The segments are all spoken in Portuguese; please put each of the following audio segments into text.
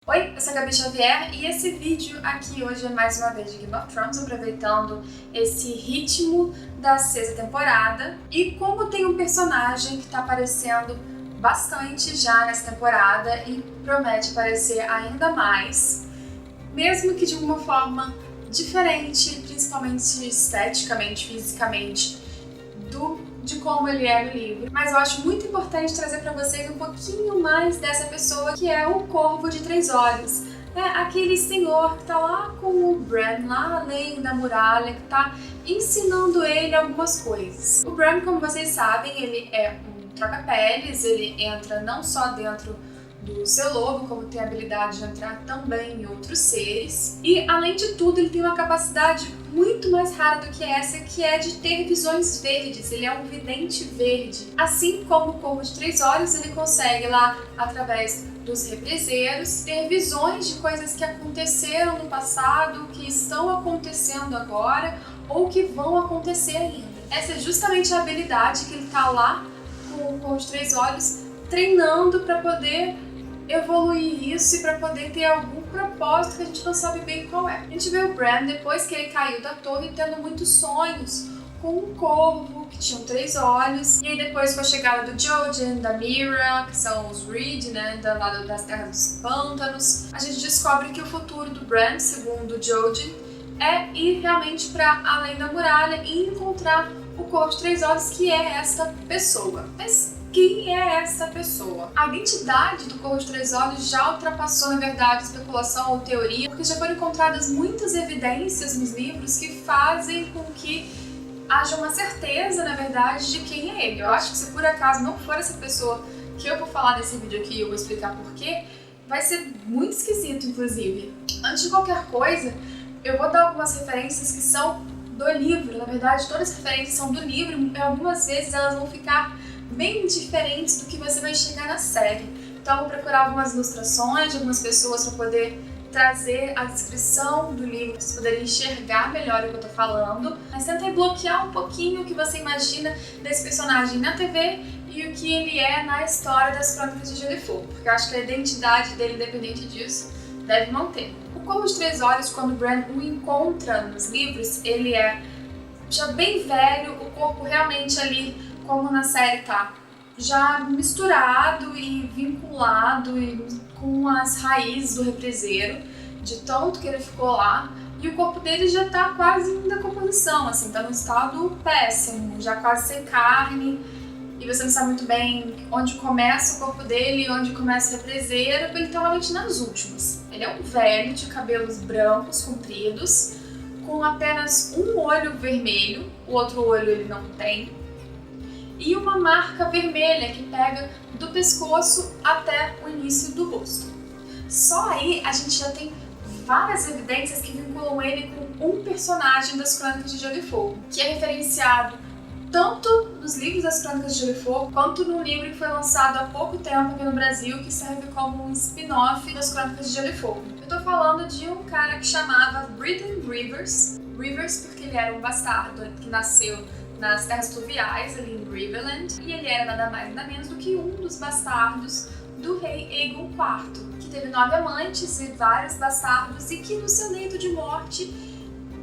Oi, eu sou a Gabi Xavier e esse vídeo aqui hoje é mais uma vez de Game of Thrones, aproveitando esse ritmo da sexta temporada. E como tem um personagem que tá aparecendo bastante já nessa temporada e promete aparecer ainda mais, mesmo que de uma forma diferente, principalmente esteticamente, fisicamente, de como ele é no livro. Mas eu acho muito importante trazer para vocês um pouquinho mais dessa pessoa que é o Corvo de Três Olhos. Aquele senhor que tá lá com o Bran, lá além da muralha, que tá ensinando ele algumas coisas. O Bran, como vocês sabem, ele é um troca-peles, ele entra não só dentro do seu lobo, como tem a habilidade de entrar também em outros seres. E, além de tudo, ele tem uma capacidade muito mais rara do que essa, que é de ter visões verdes. Ele é um vidente verde. Assim como o Corvo de Três Olhos, ele consegue lá, através dos represeiros, ter visões de coisas que aconteceram no passado, que estão acontecendo agora ou que vão acontecer ainda. Essa é justamente a habilidade que ele tá lá com o Corvo de Três Olhos treinando para poder evoluir isso e para poder ter algum propósito que a gente não sabe bem qual é. A gente vê o Bran, depois que ele caiu da torre, tendo muitos sonhos com um corvo que tinha três olhos. E aí depois com a chegada do Jojen, da Meera, que são os Reed, né, do lado das Terras dos Pântanos, a gente descobre que o futuro do Bran, segundo o Jojen, é ir realmente para além da muralha e encontrar o Corvo de Três Olhos, que é esta pessoa. Mas quem é essa pessoa? A identidade do Corvo de Três Olhos já ultrapassou, na verdade, especulação ou teoria, porque já foram encontradas muitas evidências nos livros que fazem com que haja uma certeza, na verdade, de quem é ele. Eu acho que se por acaso não for essa pessoa que eu vou falar nesse vídeo aqui e eu vou explicar porquê, vai ser muito esquisito, inclusive. Antes de qualquer coisa, eu vou dar algumas referências que são do livro. Na verdade, todas as referências são do livro e algumas vezes elas vão ficar bem diferentes do que você vai chegar na série. Então eu vou procurar algumas ilustrações de algumas pessoas para poder trazer a descrição do livro, para vocês poderem enxergar melhor o que eu tô falando. Mas tentei bloquear um pouquinho o que você imagina desse personagem na TV e o que ele é na história das Crônicas de Gelo e Fogo, porque eu acho que a identidade dele, independente disso, deve manter. O Corvo de Três Olhos, quando o Bran o encontra nos livros, ele é já bem velho, o corpo realmente ali, como na série tá, já misturado e vinculado e com as raízes do represeiro, de tanto que ele ficou lá, e o corpo dele já tá quase em decomposição, assim, tá num estado péssimo, já quase sem carne, e você não sabe muito bem onde começa o corpo dele e onde começa o represeiro, ele tá realmente nas últimas. Ele é um velho de cabelos brancos, compridos, com apenas um olho vermelho, o outro olho ele não tem, e uma marca vermelha que pega do pescoço até o início do rosto. Só aí a gente já tem várias evidências que vinculam ele com um personagem das Crônicas de Gelo e Fogo, que é referenciado tanto nos livros das Crônicas de Gelo e Fogo, quanto no livro que foi lançado há pouco tempo aqui no Brasil, que serve como um spin-off das Crônicas de Gelo e Fogo. Eu tô falando de um cara que chamava Britton Rivers. Rivers porque ele era um bastardo que nasceu nas Terras Fluviais, ali em Riverland, e ele era nada mais nada menos do que um dos bastardos do rei Aegon IV, que teve 9 amantes e vários bastardos, e que no seu leito de morte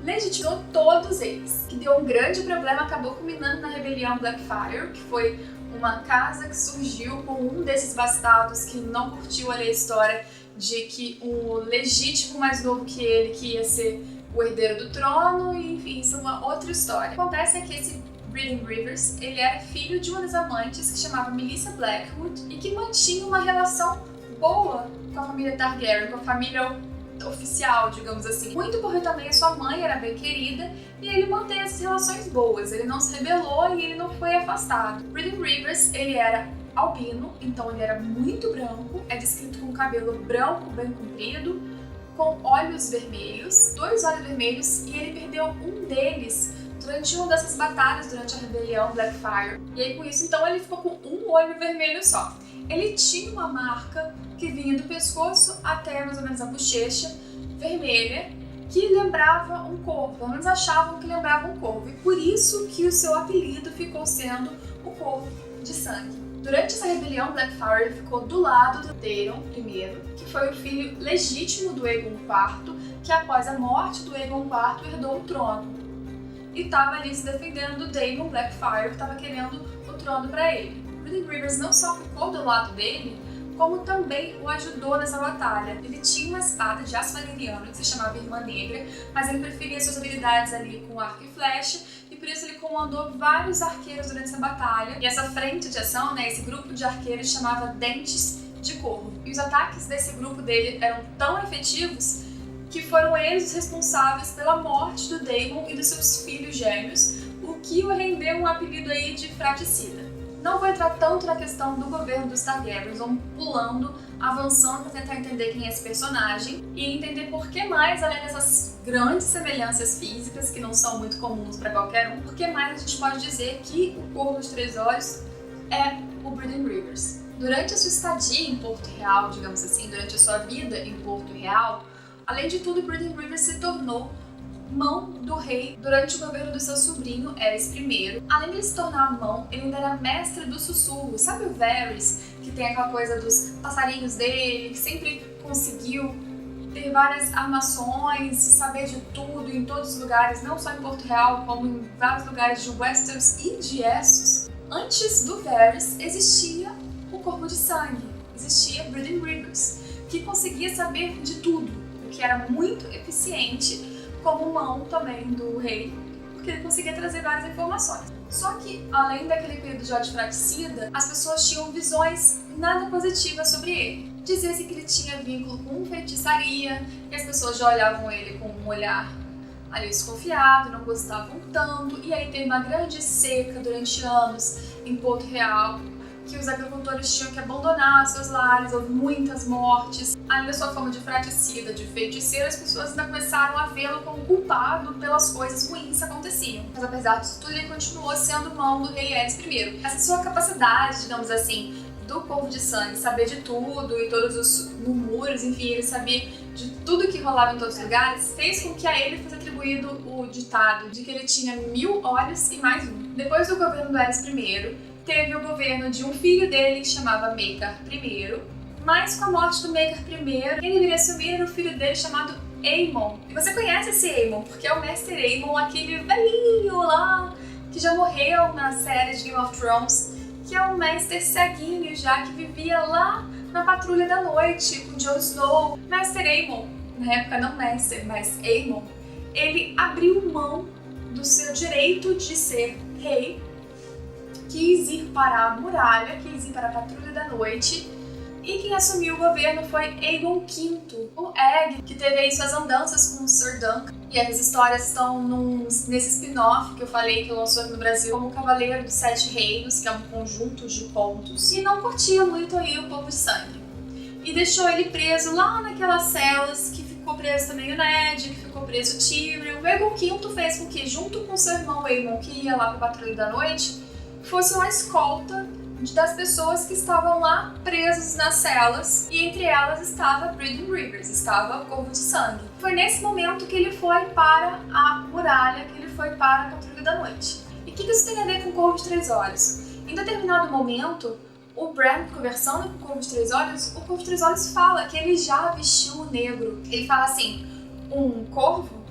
legitimou todos eles, que deu um grande problema, acabou culminando na rebelião Blackfyre, que foi uma casa que surgiu com um desses bastardos que não curtiu ali a história de que um legítimo mais novo que ele, que ia ser o herdeiro do trono, e enfim, isso é uma outra história. O que acontece é que esse Britton Rivers, ele era filho de uma das amantes que chamava Melissa Blackwood e que mantinha uma relação boa com a família Targaryen, com a família oficial, digamos assim. Muito porque também a sua mãe era bem querida e ele manteve essas relações boas, ele não se rebelou e ele não foi afastado. Britton Rivers, ele era albino, então ele era muito branco, é descrito com cabelo branco bem comprido, com olhos vermelhos, 2 olhos vermelhos, e ele perdeu um deles durante uma dessas batalhas, durante a rebelião Blackfyre. E aí com isso, então, ele ficou com um olho vermelho só. Ele tinha uma marca que vinha do pescoço até mais ou menos a bochecha, vermelha, que lembrava um corvo, pelo menos achavam que lembrava um corvo. E por isso que o seu apelido ficou sendo o Corvo de Sangue. Durante essa rebelião, Blackfyre ficou do lado de Daemon I, que foi o filho legítimo do Aegon IV, que após a morte do Aegon IV herdou o trono. E estava ali se defendendo do Daemon Blackfyre, que estava querendo o trono para ele. Brynden Rivers não só ficou do lado dele, como também o ajudou nessa batalha. Ele tinha uma espada de aço valeriano que se chamava Irmã Negra, mas ele preferia suas habilidades ali com arco e flecha, e por isso ele comandou vários arqueiros durante essa batalha. E essa frente de ação, esse grupo de arqueiros chamava Dentes de Corvo. E os ataques desse grupo dele eram tão efetivos que foram eles os responsáveis pela morte do Daemon e dos seus filhos gêmeos, o que o rendeu um apelido aí de fratricida. Não vou entrar tanto na questão do governo dos Targaryens, vamos pulando, avançando para tentar entender quem é esse personagem e entender por que mais, além dessas grandes semelhanças físicas, que não são muito comuns para qualquer um, por que mais a gente pode dizer que o Corvo de Três Olhos é o Brynden Rivers. Durante a sua estadia em Porto Real, digamos assim, durante a sua vida em Porto Real, além de tudo, Brynden Rivers se tornou mão do rei durante o governo do seu sobrinho, Aerys I. Além de ele se tornar mão, ele ainda era mestre do sussurro. Sabe o Varys, que tem aquela coisa dos passarinhos dele, que sempre conseguiu ter várias armações, saber de tudo em todos os lugares, não só em Porto Real, como em vários lugares de Westeros e de Essos? Antes do Varys, existia o Corvo de Sangue, existia Brynden Rivers, que conseguia saber de tudo, o que era muito eficiente como mão também do rei, porque ele conseguia trazer várias informações. Só que, além daquele período de ódio fratricida, as pessoas tinham visões nada positivas sobre ele. Dizia-se que ele tinha vínculo com feitiçaria, e as pessoas já olhavam ele com um olhar ali desconfiado, não gostavam tanto, e aí teve uma grande seca durante anos em Porto Real, que os agricultores tinham que abandonar seus lares, houve muitas mortes. Além da sua fama de fratricida, de feiticeiro, as pessoas ainda começaram a vê-lo como culpado pelas coisas ruins que aconteciam. Mas apesar disso tudo, ele continuou sendo mão do rei Aerys I. Essa sua capacidade, digamos assim, do Corvo de Sangue, saber de tudo e todos os murmúrios, enfim, ele sabia de tudo que rolava em todos os lugares, fez com que a ele fosse atribuído o ditado de que ele tinha 1000 olhos e mais um. Depois do governo do Aerys I, teve o governo de um filho dele que chamava Maekar I, mas com a morte do Maekar I, quem deveria assumir era o filho dele chamado Aemon. E você conhece esse Aemon, porque é o Mestre Aemon, aquele velhinho lá que já morreu na série de Game of Thrones, que é um mestre ceguinho já, que vivia lá na Patrulha da Noite com Jon Snow. Mestre Aemon, na época não Mestre, mas Aemon, ele abriu mão do seu direito de ser rei, quis ir para a muralha, quis ir para a Patrulha da Noite, e quem assumiu o governo foi Aegon V, o Egg, que teve aí suas andanças com o Sir Duncan. E essas histórias estão nesse spin-off que eu falei, que lançou aqui no Brasil, como o Cavaleiro dos Sete Reinos, que é um conjunto de contos, e não curtia muito aí o Corvo de Sangue. E deixou ele preso lá naquelas celas, que ficou preso também o Ned, que ficou preso o Tyrion. O Aegon V fez com que, junto com seu irmão Aemon, que ia lá para a Patrulha da Noite, fosse uma escolta das pessoas que estavam lá presas nas celas, e entre elas estava Brynden Rivers, estava o Corvo de Sangue. Foi nesse momento que ele foi para a muralha, que ele foi para a Patrulha da Noite. E o que isso tem a ver com o Corvo de Três Olhos? Em determinado momento, o Bran, conversando com o Corvo de Três Olhos, o Corvo de Três Olhos fala que ele já vestiu o negro. Ele fala assim: um corvo,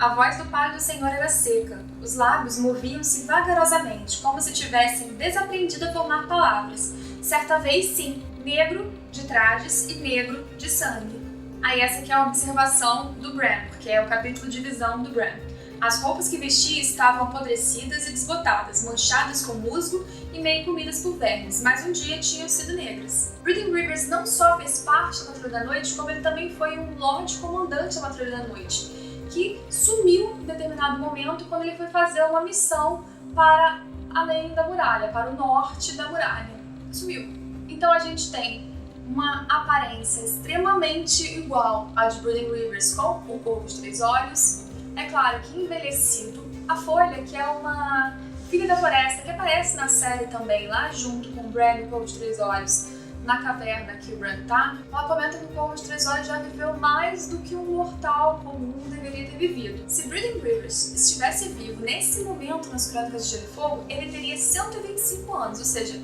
a voz do Pai do Senhor era seca, os lábios moviam-se vagarosamente, como se tivessem desaprendido a formar palavras. Certa vez, sim, negro de trajes e negro de sangue. Aí essa aqui é a observação do Bran, porque é o capítulo de visão do Bran. As roupas que vestia estavam apodrecidas e desbotadas, manchadas com musgo e meio comidas por vermes, mas um dia tinham sido negras. Brynden Rivers não só fez parte da Patrulha da Noite, como ele também foi um Lorde Comandante da Patrulha da Noite, que sumiu em determinado momento quando ele foi fazer uma missão para além da muralha, para o norte da muralha. Sumiu. Então a gente tem uma aparência extremamente igual à de Brynden Rivers com o Corvo de Três Olhos. É claro que envelhecido. A Folha, que é uma filha da floresta, que aparece na série também, lá junto com o Bran e o Corvo de Três Olhos, na caverna que o Bran tá, ela comenta que o Corvo de Três Olhos já viveu mais do que um mortal comum deveria ter vivido. Se Brynden Rivers estivesse vivo nesse momento nas Crônicas de Gelo e Fogo, ele teria 125 anos, ou seja,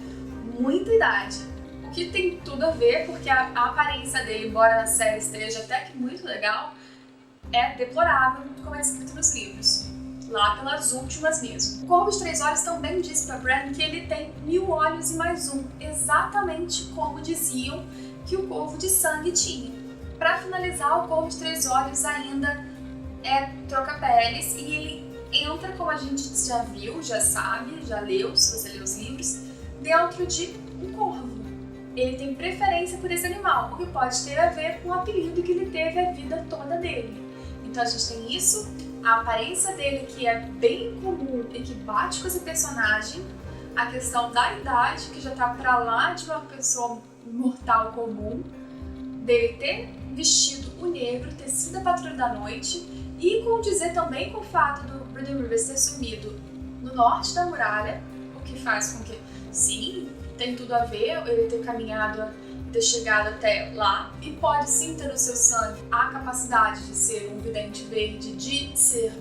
muita idade. O que tem tudo a ver, porque a aparência dele, embora na série esteja até que muito legal, é deplorável, como é descrito nos livros. Lá pelas últimas mesmo. O Corvo de Três Olhos também disse para Bran que ele tem 1000 olhos e mais um, exatamente como diziam que o Corvo de Sangue tinha. Para finalizar, o Corvo de Três Olhos ainda é troca-peles e ele entra, como a gente já viu, já sabe, já leu, se você leu os livros, dentro de um corvo. Ele tem preferência por esse animal, o que pode ter a ver com o apelido que ele teve a vida toda dele. Então a gente tem isso, a aparência dele que é bem comum e que bate com esse personagem, a questão da idade, que já tá pra lá de uma pessoa mortal comum, dele ter vestido o negro, ter sido a patrulha da noite, e condizer também com o fato do Brynden Rivers ter sumido no norte da muralha, o que faz com que, sim, tem tudo a ver ele ter caminhado, ter chegado até lá, e pode sim ter no seu sangue a capacidade de ser um vidente verde, de ser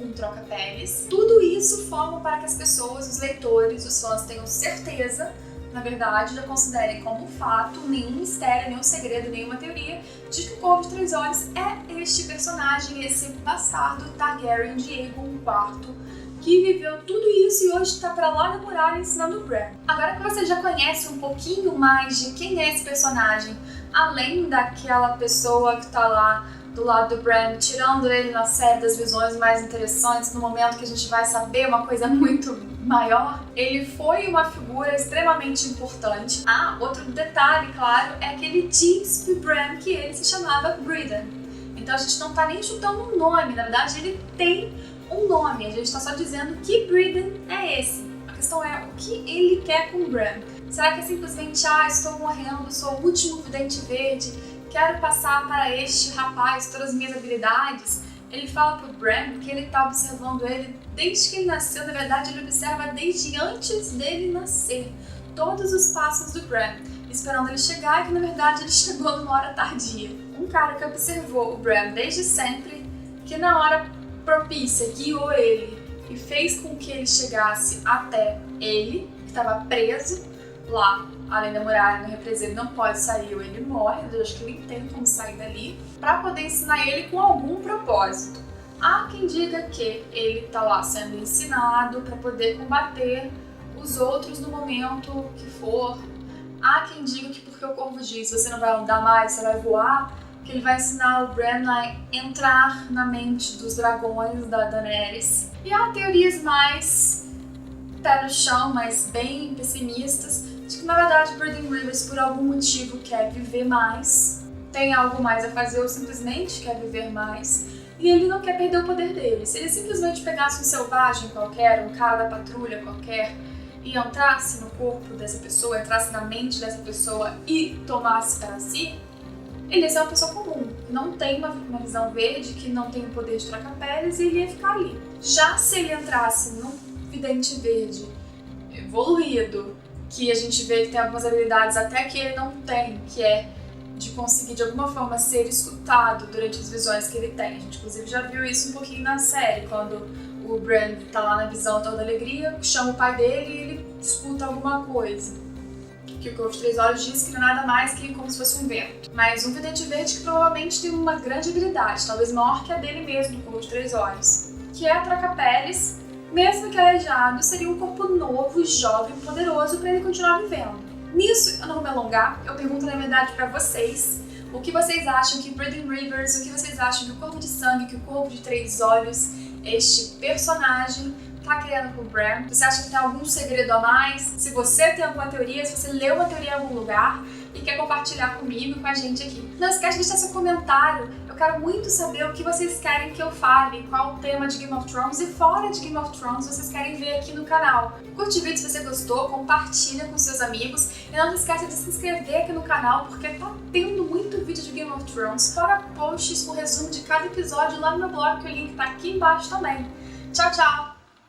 um troca-peles. Tudo isso forma para que as pessoas, os leitores, os fãs tenham certeza, na verdade, já considerem como um fato, nenhum mistério, nenhum segredo, nenhuma teoria, de que o Corvo de Três Olhos é este personagem, esse bastardo Targaryen de Aegon IV, que viveu tudo isso e hoje está pra lá da muralha ensinando o Bran. Agora que você já conhece um pouquinho mais de quem é esse personagem, além daquela pessoa que tá lá do lado do Bran, tirando ele na série das visões mais interessantes, no momento que a gente vai saber uma coisa muito maior, ele foi uma figura extremamente importante. Ah, outro detalhe, claro, é que ele diz pro Bran que ele se chamava Brynden. Então a gente não tá nem chutando um nome, na verdade ele tem um nome, a gente tá só dizendo que Brynden é esse. A questão é o que ele quer com o Bran. Será que é simplesmente, estou morrendo, sou o último vidente verde, quero passar para este rapaz todas as minhas habilidades? Ele fala pro Bran que ele tá observando ele desde que ele nasceu, na verdade ele observa desde antes dele nascer, todos os passos do Bran, esperando ele chegar, e que na verdade ele chegou numa hora tardia. Um cara que observou o Bran desde sempre, que na hora propícia guiou ele e fez com que ele chegasse até ele, que estava preso lá, além da muralha, no represento, ele não pode sair ou ele morre. Eu acho que ele entende como sair dali, para poder ensinar ele com algum propósito. Há quem diga que ele está lá sendo ensinado para poder combater os outros no momento que for. Há quem diga que porque o Corvo diz, você não vai andar mais, você vai voar, que ele vai ensinar o Bran a entrar na mente dos dragões da Daenerys. E há teorias mais pé no chão, mas bem pessimistas, de que na verdade Brynden Rivers por algum motivo quer viver mais, tem algo mais a fazer ou simplesmente quer viver mais, e ele não quer perder o poder dele. Se ele simplesmente pegasse um selvagem qualquer, um cara da patrulha qualquer, e entrasse no corpo dessa pessoa, entrasse na mente dessa pessoa e tomasse para si, ele ia ser uma pessoa comum, que não tem uma visão verde, que não tem o poder de troca-peles, e ele ia ficar ali. Já se ele entrasse num vidente verde evoluído, que a gente vê que tem algumas habilidades até que ele não tem, que é de conseguir de alguma forma ser escutado durante as visões que ele tem. A gente inclusive já viu isso um pouquinho na série, quando o Bran tá lá na visão toda alegria, chama o pai dele e ele escuta alguma coisa. Que o Corvo de Três Olhos diz que não é nada mais que como se fosse um vento. Mas um vidente verde que provavelmente tem uma grande habilidade, talvez maior que a dele mesmo, do Corvo de Três Olhos, que é a troca-peles, mesmo que aleijado, seria um corpo novo, jovem, poderoso para ele continuar vivendo. Nisso, eu não vou me alongar, eu pergunto na verdade para vocês, o que vocês acham que Brynden Rivers, o que vocês acham que o Corvo de Sangue, que o Corvo de Três Olhos, este personagem, tá criando com o Bran? Você acha que tem algum segredo a mais? Se você tem alguma teoria, se você leu uma teoria em algum lugar e quer compartilhar comigo, com a gente aqui. Não esquece de deixar seu comentário. Eu quero muito saber o que vocês querem que eu fale, qual o tema de Game of Thrones e fora de Game of Thrones vocês querem ver aqui no canal. Curte o vídeo se você gostou, compartilha com seus amigos e não esquece de se inscrever aqui no canal porque tá tendo muito vídeo de Game of Thrones, fora posts com resumo de cada episódio lá no meu blog, que o link tá aqui embaixo também. Tchau, tchau!